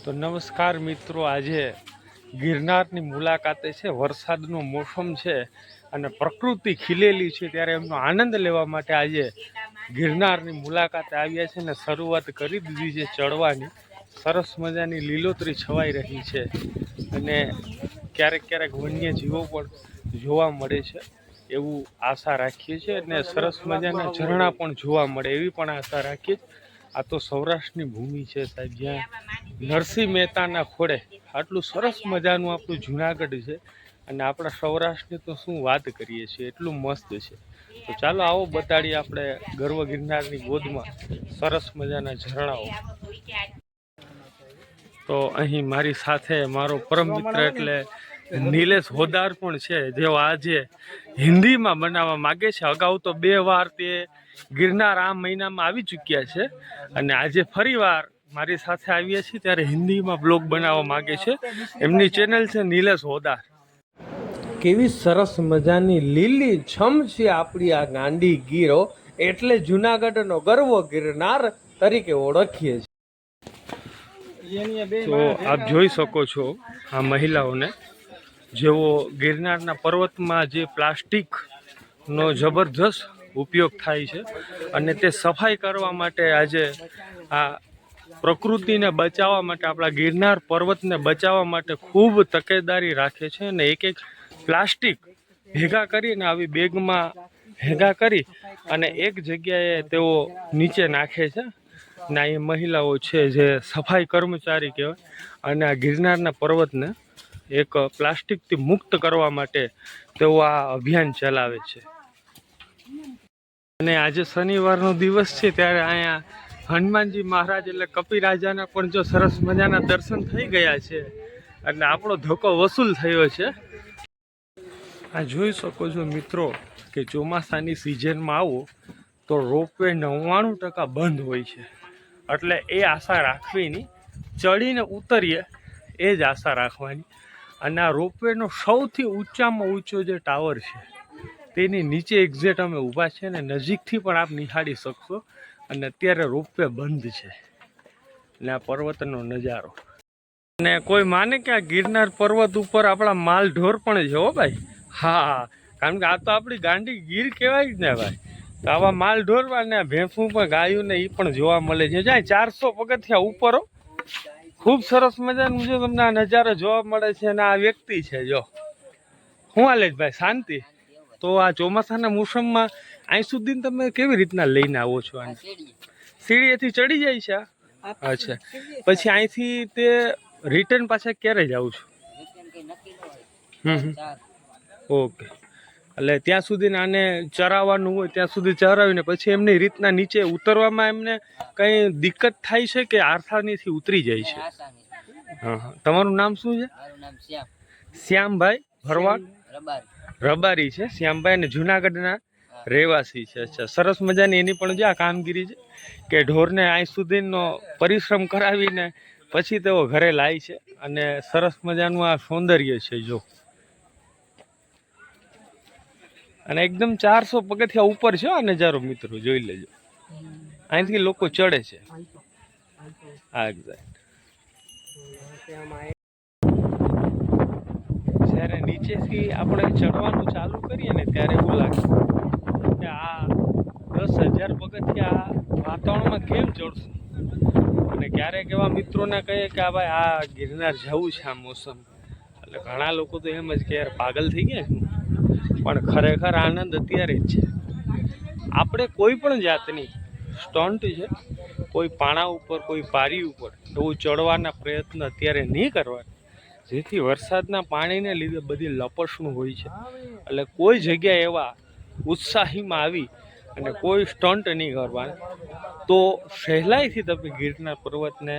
તો નમસ્કાર મિત્રો, આજે ગિરનારની મુલાકાતે છે. વરસાદનો મોસમ છે અને પ્રકૃતિ ખીલેલી છે, ત્યારે એમનો આનંદ લેવા માટે આજે ગિરનારની મુલાકાતે આવ્યા છે ને શરૂઆત કરી દીધી છે ચડવાની. સરસ મજાની લીલોતરી છવાઈ રહી છે અને ક્યારેક ક્યારેક વન્યજીવો પણ જોવા મળે છે એવું આશા રાખીએ છીએ અને સરસ મજાના ઝરણા પણ જોવા મળે એવી પણ આશા રાખીએ. આ તો સૌરાષ્ટ્રની ભૂમિ છે સાહેબ, જ્યાં નરસિંહ મહેતાના ખોડે આટલું સરસ મજાનું આપણું જુનાગઢ છે અને આપણા સૌરાષ્ટ્રની તો શું વાત કરીએ છીએ, એટલું મસ્ત છે. તો ચાલો આવો બતાડીએ આપણે ગર્વ ગિરનારની ગોદમાં સરસ મજાના ઝરણાઓ. તો અહીં મારી સાથે મારો પરમ મિત્ર એટલે નિલેશ હોદાર પણ છે, જેઓ આજે હિન્દીમાં બનાવવા માગે છે. અગાઉ તો 2 વાર તે ગિરનાર આ મહિનામાં આવી ચૂક્યા છે અને આજે ફરીવાર મારી સાથે આવ્યા છીએ ત્યારે હિન્દીમાં બ્લોગ બનાવવા માગે છે. એમની ચેનલ છે નિલેશ હોદાર. કેવી સરસ મજાની લીલી છમ છે આપણી આ ગાંડી ગીરો, એટલે જુનાગઢનો ગર્વ ગિરનાર તરીકે ઓળખીએ છીએ. તો આપ જોઈ શકો છો આ મહિલાઓને, જેઓ ગિરનારના પર્વતમાં જે પ્લાસ્ટિકનો જબરજસ્ત ઉપયોગ થાય છે અને તે સફાઈ કરવા માટે આજે આ પ્રકૃતિને બચાવવા માટે, આપણા ગિરનાર પર્વતને બચાવવા માટે ખૂબ તકેદારી રાખે છે અને એક એક પ્લાસ્ટિક ભેગા કરીને આવી બેગમાં ભેગા કરી અને એક જગ્યાએ તેઓ નીચે નાખે છે. ના એ મહિલાઓ છે જે સફાઈ કર્મચારી કહેવાય અને આ ગિરનારના પર્વતને એક પ્લાસ્ટિકથી મુક્ત કરવા માટે તેઓ આ અભિયાન ચલાવે છે. અને આજે શનિવારનો દિવસ છે ત્યારે અહીંયા હનુમાનજી મહારાજ એટલે કપિરાજાના પણ જો સરસ મજાના દર્શન થઈ ગયા છે એટલે આપણો ધક્કો વસૂલ થયો છે. આ જોઈ શકો છો મિત્રો કે ચોમાસાની સિઝનમાં આવો તો રોપવે 99% બંધ હોય છે, એટલે એ આશા રાખવીની, ચડીને ઉતરીએ એ જ આશા રાખવાની. અને આ રોપવેનો સૌથી ઊંચામાં ઊંચો જે ટાવર છે તેની નીચે એક્ઝેક્ટ અમે ઊભા છે ને નજીકથી પણ આપ નિહાળી શકશો. અને અત્યારે રોપવે બંધ છે ને આ પર્વતનો નજારો. અને કોઈ માને કે આ ગિરનાર પર્વત ઉપર આપણા માલ ઢોર પણ છે હો ભાઈ. હા, કારણ કે આ તો આપણી ગાંડી ગીર કહેવાય જ ને ભાઈ. તો આવા માલ ઢોરવા ને ભેંસું પણ ગાયું ને એ પણ જોવા મળે છે. જાય 400 પગથિયા ઉપર ખૂબ સરસ મજાનું જો તમને આ નજારો જોવા મળે છે. અને આ વ્યક્તિ છે જો, શું હાલે જ ભાઈ, શાંતિ? તો આ ચોમાસાના મોસમમાં અહીં સુધી તમે કેવી રીતના લઈને આવો છો? સીડીએથી ચડી જાય છે? અચ્છા, પછી અહીંથી તે રિટર્ન પાછા ક્યારે જાવ છો? ઓકે, એટલે ત્યાં સુધી આને ચરાવવાનું હોય ત્યાં સુધી ચરાવીને પછી એમની રીતના નીચે ઉતરવામાં એમને કંઈ દિક્કત થાય છે કે આસાનીથી ઉતરી જાય છે? હા હા, તમારું નામ શું છે? શ્યામભાઈ ભરવાડ રબારી છે શ્યામભાઈ, અને જુનાગઢના રહેવાસી છે. અચ્છા, સરસ મજાની એની પણ જે આ કામગીરી છે કે ઢોરને અહીં સુધીનો પરિશ્રમ કરાવીને પછી તેઓ ઘરે લાય છે અને સરસ મજાનું આ સૌંદર્ય છે જો. અને એકદમ 400 પગથિયા ઉપર છે આ નજારો મિત્રો, જોઈ લેજો. અહીંથી લોકો ચડે છે. હા એક્ઝેક્ટ. જ્યારે નીચેથી આપણે ચડવાનું ચાલુ કરીએ ને ત્યારે એવું લાગે કે આ 10,000 પગથિયા વાતાવરણમાં કેમ ચડશું. અને ક્યારેક એવા મિત્રોને કહીએ કે આ ભાઈ આ ગિરનાર જવું છે આ મોસમ, એટલે ઘણા લોકો તો એમ જ કે યાર પાગલ થઈ ગયા છે. પણ ખરેખર આનંદ અત્યારે જ છે. આપણે કોઈ પણ જાતની સ્ટન્ટ છે, કોઈ પાણા ઉપર, કોઈ પારી ઉપર એવું ચડવાના પ્રયત્ન અત્યારે નહીં કરવા, જેથી વરસાદના પાણીને લીધે બધી લપસણું હોય છે. એટલે કોઈ જગ્યાએ એવા ઉત્સાહીમાં આવી અને કોઈ સ્ટન્ટ નહીં કરવાના, તો સહેલાઈથી તમે ગિરનાર પર્વતને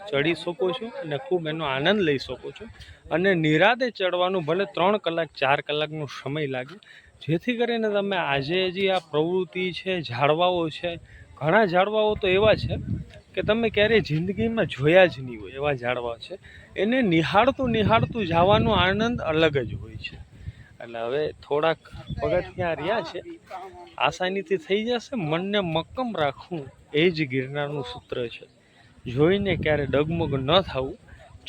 ચડી શકો છો અને ખૂબ એનો આનંદ લઈ શકો છો. અને નિરાતે ચડવાનું ભલે 3 કલાક 4 કલાકનો સમય લાગે, જેથી કરીને તમે આજે જે આ પ્રવૃત્તિ છે, ઝાડવાઓ છે, ઘણા ઝાડવાઓ તો એવા છે કે તમે ક્યારેય જિંદગીમાં જોયા જ નહીં હોય એવા ઝાડવા છે. એને નિહાળતું નિહાળતું જવાનો આનંદ અલગ જ હોય છે. એટલે હવે થોડાક પગથિયા રહ્યા છે, આસાનીથી થઈ જશે. મનને મક્કમ રાખવું એ જ ગિરનારનું સૂત્ર છે. જોઈને ક્યારે ડગમગ ન થવું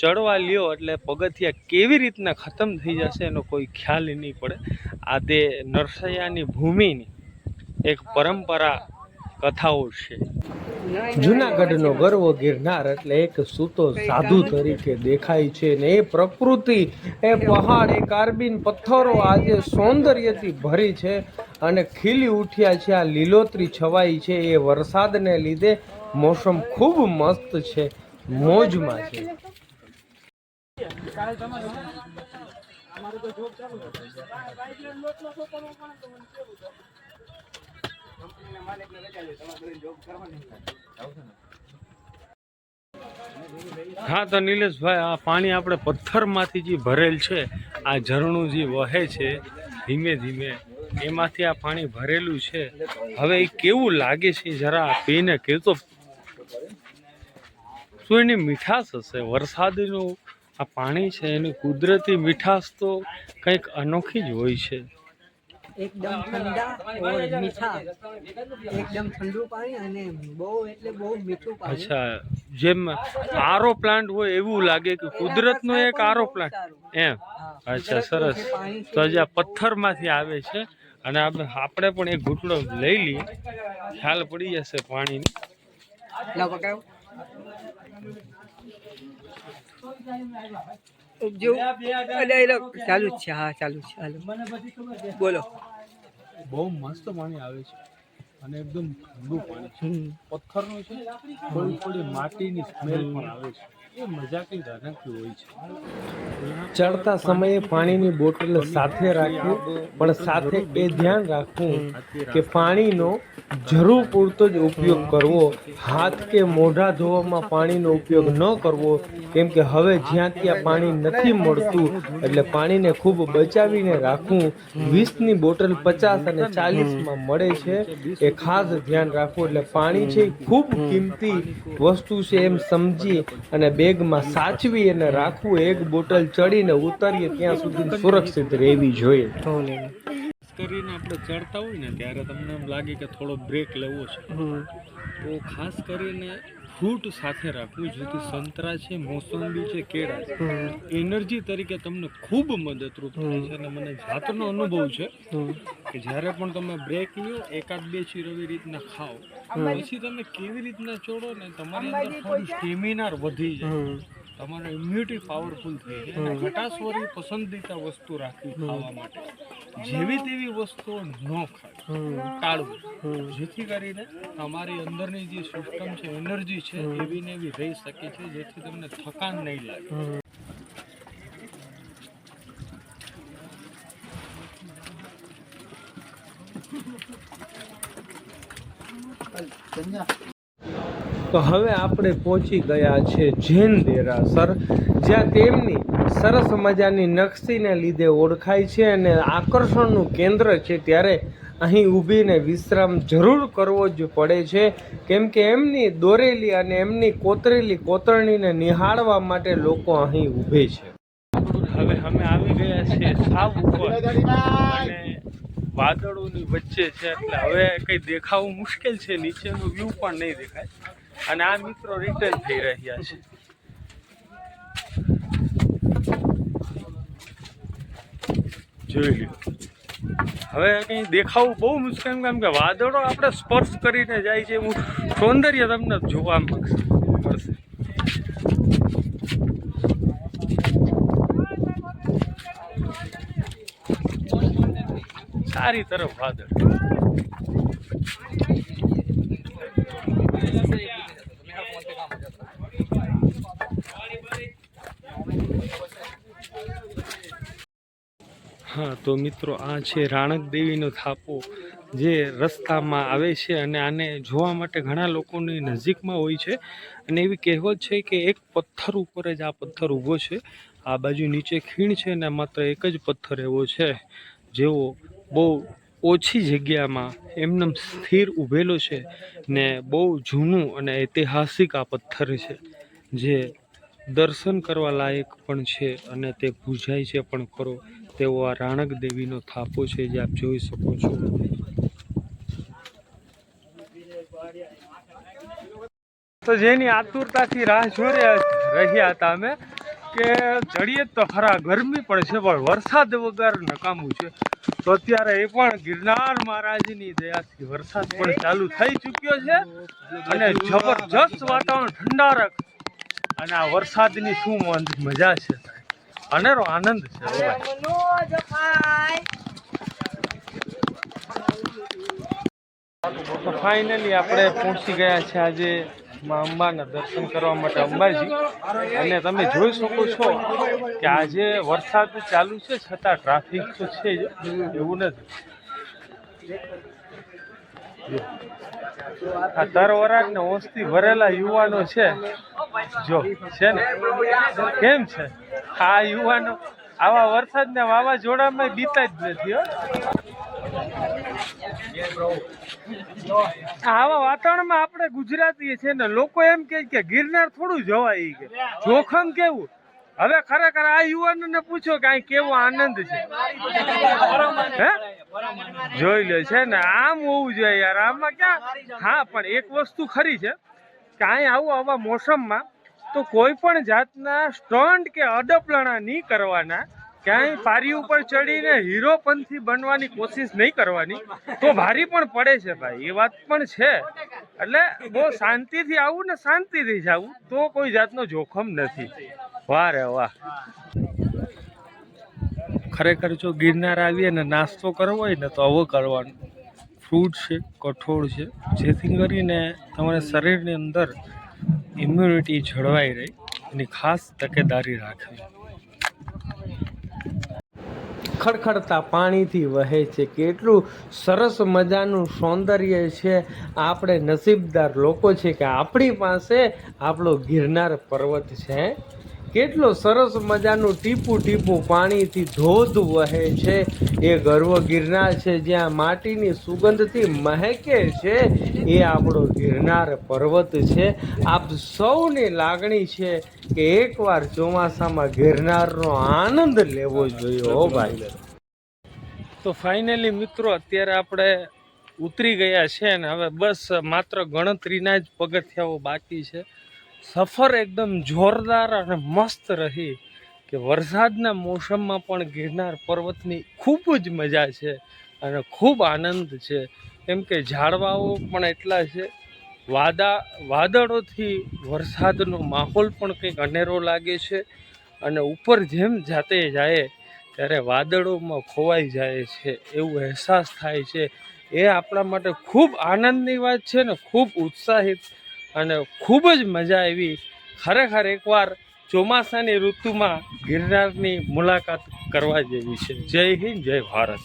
ચડવા લ્યો એટલે પગથિયા કેવી રીતના ખતમ થઈ જશે એનો કોઈ ખ્યાલ નહીં પડે. આ તે નરસૈયાની ભૂમિની એક પરંપરા કથાઓ છે. જુનાગઢનો ગર્વ ગિરનાર એટલે એક સૂતો સાધુ તરીકે દેખાય છે ને એ પ્રકૃતિ, એ પહાડ, એ કાર્બિન પથ્થરો આજે સૌંદર્યથી ભરી છે અને ખીલી ઉઠ્યા છે. આ લીલોતરી છવાઈ છે એ વરસાદને લીધે મોસમ ખૂબ મસ્ત છે, મોજમાં છે. હા તો નિલેશભાઈ, આ પાણી આપણે પથ્થરમાંથી જે ભરેલ છે, આ ઝરણું જે વહે છે ધીમે ધીમે, એમાંથી આ પાણી ભરેલું છે. હવે એ કેવું લાગે છે જરા પીને કહેતો. શું એની મીઠાશ હશે? વરસાદનું આ પાણી છે એની કુદરતી મીઠાશ તો કંઈક અનોખી જ હોય છે. एकदम ठंडा और मीठा, एकदम ठंडू पानी અને બહુ એટલે બહુ મીઠું પાણી. અચ્છા, જેમ આરો પ્લાન્ટ હોય એવું લાગે કે કુદરતનો એક આરો પ્લાન્ટ એમ. અચ્છા, સરસ. તો જે આ પથ્થરમાંથી આવે છે અને આપણે પણ એક ઘૂંટડો લઈ લઈએ, ખ્યાલ પડી જશે પાણીની. લાવ પકડાવ. ચાલુ જ છે. હા ચાલુ છે. હાલો બોલો. બહુ મસ્ત પાણી આવે છે અને એકદમ ઠંડુ પાણી છે. પથ્થરનું છે, થોડી થોડી માટીની સ્મેલ પણ આવે છે. એ મજા કઈ અનોખી હોય છે. ચડતા સમયે પાણીની બોટલ સાથે રાખવી, પણ સાથે એ ધ્યાન રાખવું કે પાણીનો જરૂર પૂરતો જ ઉપયોગ કરવો. હાથ કે મોઢા ધોવામાં પાણીનો ઉપયોગ ન કરવો, કેમ કે હવે જ્યાં ત્યાં પાણી નથી મળતું, એટલે પાણીને ખૂબ બચાવીને રાખવું. 20ની બોટલ 50 અને 40માં મળે છે, એ ખાસ ધ્યાન રાખવું. એટલે પાણી છે એ ખૂબ કિંમતી વસ્તુ છે એમ સમજી અને બેગમાં સાચવી અને રાખવું. એક બોટલ ચડીને ઉતરીએ ત્યાં સુધી સુરક્ષિત રહેવી જોઈએ. કરીને આપણે ચડતા હોય ને ત્યારે તમને એમ લાગે કે થોડો બ્રેક લેવો છે, તો ખાસ કરીને ફ્રૂટ સાથે રાખવું. જેથી સંતરા છે, મોસંબી છે, કેળા છે, એનર્જી તરીકે તમને ખૂબ મદદરૂપ થાય છે. અને મને જાતનો અનુભવ છે કે જ્યારે પણ તમે બ્રેક લ્યો, એકાદ બે ચીરવી રીતના ખાઓ, પછી તમે કેવી રીતના ચડો ને તમારી અંદર થોડું સ્ટેમિના વધી જાય, તમારો ઇમ્યુનિટી પાવરફુલ થઈ જાય. અને ખટાશવાળી પસંદીદા વસ્તુ રાખવી ખાવા માટે. જેવી તેવી વસ્તુઓ ન ખાવી, ટાળવું, જેથી કરીને તમારી અંદરની જે સિસ્ટમ છે, એનર્જી છે, એવી ને એવી રહી શકે છે, જેથી તમને થકાન નહીં લાગે. તો હવે આપણે પહોંચી ગયા છે જૈન દેરાસર, જ્યાં તેમની સરસ મજાની નકશીને લીધે ઓળખાય છે અને આકર્ષણનું કેન્દ્ર છે. ત્યારે અહીં ઊભીને વિશ્રામ જરૂર કરવો જ પડે છે, કેમ કે એમની દોરેલી અને એમની કોતરેલી કોતરણીને નિહાળવા માટે લોકો અહીં ઊભે છે. હવે અમે આવી ગયા છીએ સાવ ઉપર અને વાદળોની વચ્ચે છે, એટલે હવે કંઈ દેખાવું મુશ્કેલ છે. નીચેનું વ્યૂ પણ નહીં દેખાય. અને આ મિત્રો રિટર્ન થઈ રહ્યા છે. જોઈ લો. હવે કંઈ દેખાવું બહુ મુશ્કેલ, કેમ કે વાદળો આપણે સ્પર્શ કરીને જાય છે એવું સૌંદર્ય તમને જોવા મળશે. સારી તરફ વાદળ. હા તો મિત્રો, આ છે રાણક દેવીનો થાપો, જે રસ્તામાં આવે છે અને આને જોવા માટે ઘણા લોકોની નજીકમાં હોય છે. અને એવી કહેવત છે કે એક પથ્થર ઉપર જ આ પથ્થર ઊભો છે. આ બાજુ નીચે ખીણ છે અને માત્ર એક જ પથ્થર એવો છે જેવો બહુ ઓછી જગ્યામાં એમનેમ સ્થિર ઊભેલો છે ને બહુ જૂનું અને ઐતિહાસિક આ પથ્થર છે, જે દર્શન કરવા લાયક પણ છે અને તે પૂજાય છે પણ ખરો. તેવો આ રાણક દેવીનો થાપો છે, જે આપ જોઈ શકો છો. તો જેની આતુરતાથી રાહ જોઈ રહ્યા હતા અમે, કે જડીએ તો ખરા, ગરમી પણ છે પણ વરસાદ વગર નકામું છે. તો અત્યારે એ પણ ગિરનાર મહારાજની દયાથી વરસાદ પણ ચાલુ થઈ ચૂક્યો છે અને જબરજસ્ત વાતાવરણ ઠંડારક. અને આ વરસાદની શું મજા છે, અનેરો આનંદ છે. તો ફાઇનલી આપણે પહોંચી ગયા છે આજે મા અંબાના દર્શન કરવા માટે અંબાજી. અને તમે જોઈ શકો છો કે આજે વરસાદ ચાલુ છે છતાં ટ્રાફિક તો છે જ, એવું નથી. આ તરવરાટ ને હોશથી ભરેલા યુવાનો છે, જો છે ને કેમ છે આ યુવાનો આવા વરસાદના વાવાઝોડામાં બીતા જ નથી હો. આવા વાતાવરણમાં આપણે ગુજરાતી છે ને લોકો એમ કે ગિરનાર થોડું જવાય, કે જોખમ કેવું. હવે ખરેખર આ યુવાનોને પૂછો કે અહીં કેવો આનંદ છે, હે જોઈ લે છે ને. આમ હોવું જોઈએ યાર, આમાં ક્યાં. હા પણ એક વસ્તુ ખરી છે કે અહીં આવા મોસમમાં તો કોઈ પણ જાતના સ્ટન્ટ કે અડપલણા નહીં કરવાના. ક્યાંય પારી ઉપર ચડીને હીરોપંથી બનવાની કોશિશ નહીં કરવાની, તો ભારી પણ પડે છે ભાઈ, એ વાત પણ છે. એટલે બહુ શાંતિથી આવું ને શાંતિથી જવું, તો કોઈ જાતનો જોખમ નથી. વાહ રે વાહ. ખરેખર જો ગિરનાર આવીએ ને નાસ્તો કરવો હોય ને તો આવો કરવાનું. ફ્રૂટ છે, કઠોળ છે, જેથી કરીને તમારા શરીરની અંદર ઇમ્યુનિટી જળવાઈ રહે, એની ખાસ તકેદારી રાખવી. ખડખડતા પાણીથી વહે છે, કેટલું સરસ મજાનું સૌંદર્ય છે. આપણે નસીબદાર લોકો છે કે આપણી પાસે આપણો ગિરનાર પર્વત છે. કેટલો સરસ મજાનું ટીપું ટીપું પાણીથી ધોધ વહે છે. એ ગર્વ ગિરનાર છે, જ્યાં માટીની સુગંધથી મહેકે છે, એ આપણો ગિરનાર પર્વત છે. આપ સૌની લાગણી છે કે એકવાર ચોમાસામાં ગિરનારનો આનંદ લેવો જોઈએ હો ભાઈ. તો ફાઇનલી મિત્રો અત્યારે આપણે ઉતરી ગયા છે ને હવે બસ માત્ર ગણતરીના જ પગથિયાઓ બાકી છે. સફર એકદમ જોરદાર અને મસ્ત રહી કે વરસાદના મોસમમાં પણ ગિરનાર પર્વતની ખૂબ જ મજા છે અને ખૂબ આનંદ છે. કેમ કે ઝાડવાઓ પણ એટલા છે, વાદળોથી વરસાદનો માહોલ પણ કંઈક અનેરો લાગે છે. અને ઉપર જેમ જાતે જાય ત્યારે વાદળોમાં ખોવાઈ જાય છે એવું અહેસાસ થાય છે. એ આપણા માટે ખૂબ આનંદની વાત છે ને ખૂબ ઉત્સાહિત અને ખૂબ જ મજા આવી. ખરેખર એકવાર ચોમાસાની ઋતુમાં ગિરનારની મુલાકાત કરવા જેવી છે. જય હિન્દ, જય ભારત.